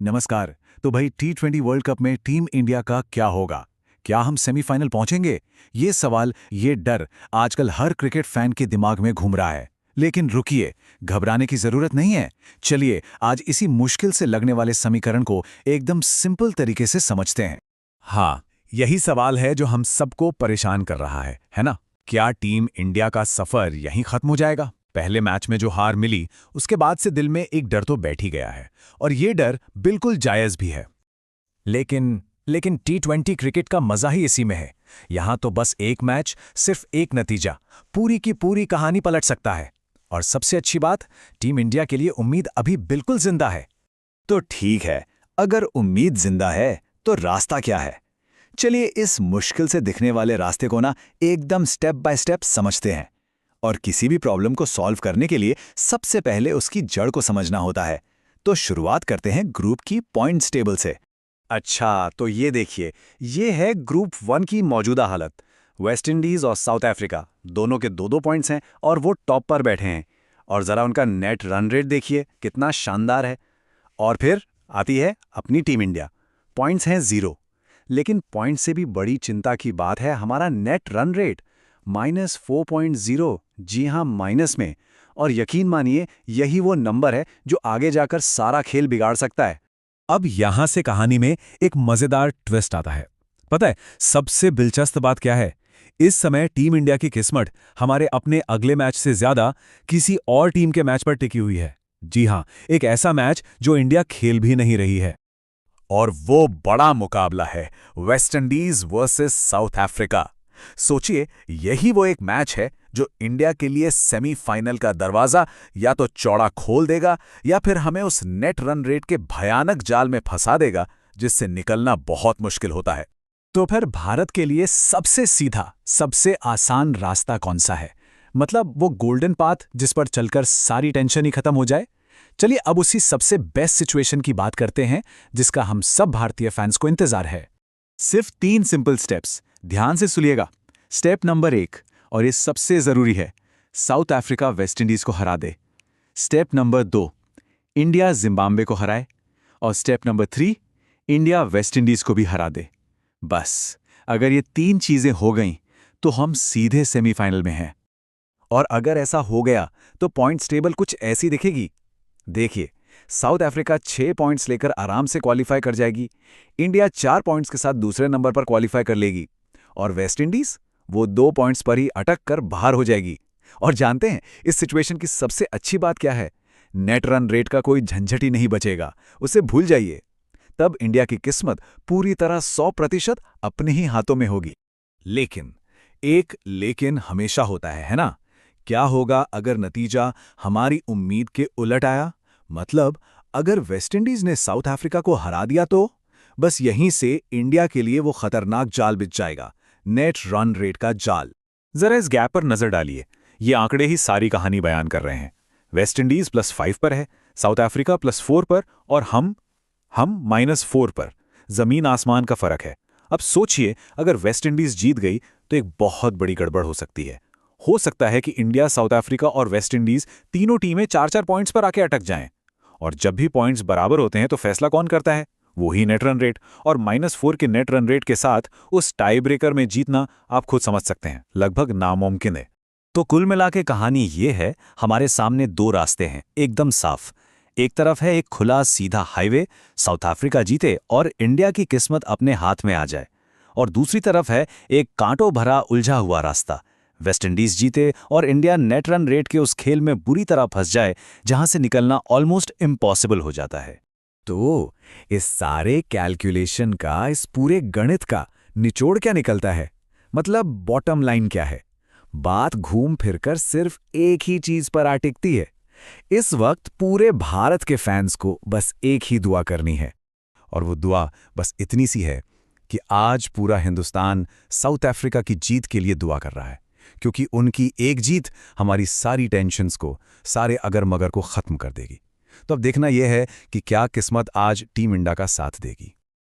नमस्कार। तो भाई T20 वर्ल्ड कप में टीम इंडिया का क्या होगा? क्या हम सेमीफाइनल पहुंचेंगे? ये सवाल, ये डर आजकल हर क्रिकेट फैन के दिमाग में घूम रहा है। लेकिन रुकिए, घबराने की जरूरत नहीं है। चलिए आज इसी मुश्किल से लगने वाले समीकरण को एकदम सिंपल तरीके से समझते हैं। हाँ, यही सवाल है जो हम सबको परेशान कर रहा है ना? क्या टीम इंडिया का सफर यहीं खत्म हो जाएगा? पहले मैच में जो हार मिली, उसके बाद से दिल में एक डर तो बैठ ही गया है, और ये डर बिल्कुल जायज़ भी है। लेकिन T20 क्रिकेट का मजा ही इसी में है। यहां तो बस एक मैच, सिर्फ एक नतीजा, पूरी की पूरी कहानी पलट सकता है। और सबसे अच्छी बात, टीम इंडिया के लिए उम्मीद अभी बिल्कुल जिंदा है। तो ठीक है, अगर उम्मीद जिंदा है तो रास्ता क्या है? चलिए इस मुश्किल से दिखने वाले रास्ते को एकदम स्टेप बाय स्टेप समझते हैं। और किसी भी प्रॉब्लम को सॉल्व करने के लिए सबसे पहले उसकी जड़ को समझना होता है। तो शुरुआत करते हैं ग्रुप की पॉइंट्स टेबल से। अच्छा, तो ये देखिए, ये है ग्रुप 1 की मौजूदा हालत। वेस्ट इंडीज और साउथ अफ्रीका दोनों के 2-2 पॉइंट्स हैं और वो टॉप पर बैठे हैं। और जरा उनका नेट रन रेट देखिए, कितना शानदार है। और फिर आती है अपनी टीम इंडिया, पॉइंट्स हैं 0। लेकिन पॉइंट से भी बड़ी चिंता की बात है हमारा नेट रन रेट, -4.0। जी हाँ, माइनस में। और यकीन मानिए, यही वो नंबर है जो आगे जाकर सारा खेल बिगाड़ सकता है। अब यहां से कहानी में एक मजेदार ट्विस्ट आता है। पता है सबसे दिलचस्प बात क्या है? इस समय टीम इंडिया की किस्मत हमारे अपने अगले मैच से ज्यादा किसी और टीम के मैच पर टिकी हुई है। जी हां, एक ऐसा मैच जो इंडिया खेल भी नहीं रही है। और वो बड़ा मुकाबला है West Indies versus south Africa. सोचिए, यही वो एक मैच है जो इंडिया के लिए सेमीफाइनल का दरवाजा या तो चौड़ा खोल देगा, या फिर हमें उस नेट रन रेट के भयानक जाल में फंसा देगा जिससे निकलना बहुत मुश्किल होता है। तो फिर भारत के लिए सबसे सीधा, सबसे आसान रास्ता कौन सा है? मतलब वो गोल्डन पाथ जिस पर चलकर सारी टेंशन ही खत्म हो जाए। चलिए अब उसी सबसे बेस्ट सिचुएशन की बात करते हैं जिसका हम सब भारतीय फैंस को इंतजार है। सिर्फ 3 सिंपल स्टेप्स, ध्यान से सुनिएगा। स्टेप नंबर 1, और ये सबसे जरूरी है, साउथ अफ्रीका वेस्ट इंडीज को हरा दे। स्टेप नंबर 2, इंडिया जिम्बाब्वे को हराए। और step number 3, India West Indies को भी हरा दे। बस, अगर ये 3 चीजें हो गईं तो हम सीधे सेमीफाइनल में हैं। और अगर ऐसा हो गया तो पॉइंट्स टेबल कुछ ऐसी दिखेगी। देखिए, साउथ अफ्रीका 6 पॉइंट्स लेकर आराम से क्वालिफाई कर जाएगी, इंडिया 4 पॉइंट्स के साथ दूसरे नंबर पर क्वालिफाई कर लेगी, और वेस्ट इंडीज वो 2 पॉइंट्स पर ही अटक कर बाहर हो जाएगी। और जानते हैं इस सिचुएशन की सबसे अच्छी बात क्या है? नेट रन रेट का कोई झंझट ही नहीं बचेगा, उसे भूल जाइए। तब इंडिया की किस्मत पूरी तरह 100% अपने ही हाथों में होगी। लेकिन एक लेकिन हमेशा होता है ना? क्या होगा अगर नतीजा हमारी उम्मीद के उलट आया? मतलब अगर वेस्टइंडीज ने साउथ अफ्रीका को हरा दिया तो बस यहीं से इंडिया के लिए वो खतरनाक जाल बिछ जाएगा, नेट रन रेट का जाल। जरा इस गैप पर नजर डालिए, ये आंकड़े ही सारी कहानी बयान कर रहे हैं। वेस्ट इंडीज +5 पर है, साउथ अफ्रीका +4 पर, और हम -4 पर। जमीन आसमान का फर्क है। अब सोचिए, अगर वेस्ट इंडीज जीत गई तो एक बहुत बड़ी गड़बड़ हो सकती है। हो सकता है कि इंडिया, साउथ अफ्रीका और वेस्ट इंडीज तीनों टीमें 4-4 पॉइंट्स पर आके अटक जाएं। और जब भी पॉइंट्स बराबर होते हैं तो फैसला कौन करता है? वही नेट रन रेट। और -4 के नेट रन रेट के साथ उस टाई ब्रेकर में जीतना आप खुद समझ सकते हैं, लगभग नामुमकिन है। तो कुल मिला के कहानी ये है, हमारे सामने 2 रास्ते हैं, एकदम साफ। एक तरफ है एक खुला सीधा हाईवे, साउथ अफ्रीका जीते और इंडिया की किस्मत अपने हाथ में आ जाए। और दूसरी तरफ है एक कांटों भरा उलझा हुआ रास्ता, वेस्ट इंडीज जीते और इंडिया नेट रन रेट के उस खेल में बुरी तरह फंस जाए जहां से निकलना ऑलमोस्ट इम्पॉसिबल हो जाता है। तो इस सारे कैलकुलेशन का, इस पूरे गणित का निचोड़ क्या निकलता है? मतलब बॉटम लाइन क्या है? बात घूम फिरकर सिर्फ एक ही चीज पर आ टिकती है। इस वक्त पूरे भारत के फैंस को बस एक ही दुआ करनी है, और वो दुआ बस इतनी सी है कि आज पूरा हिंदुस्तान साउथ अफ्रीका की जीत के लिए दुआ कर रहा है, क्योंकि उनकी एक जीत हमारी सारी टेंशन्स को, सारे अगर मगर को खत्म कर देगी। तो अब देखना यह है कि क्या किस्मत आज टीम इंडिया का साथ देगी।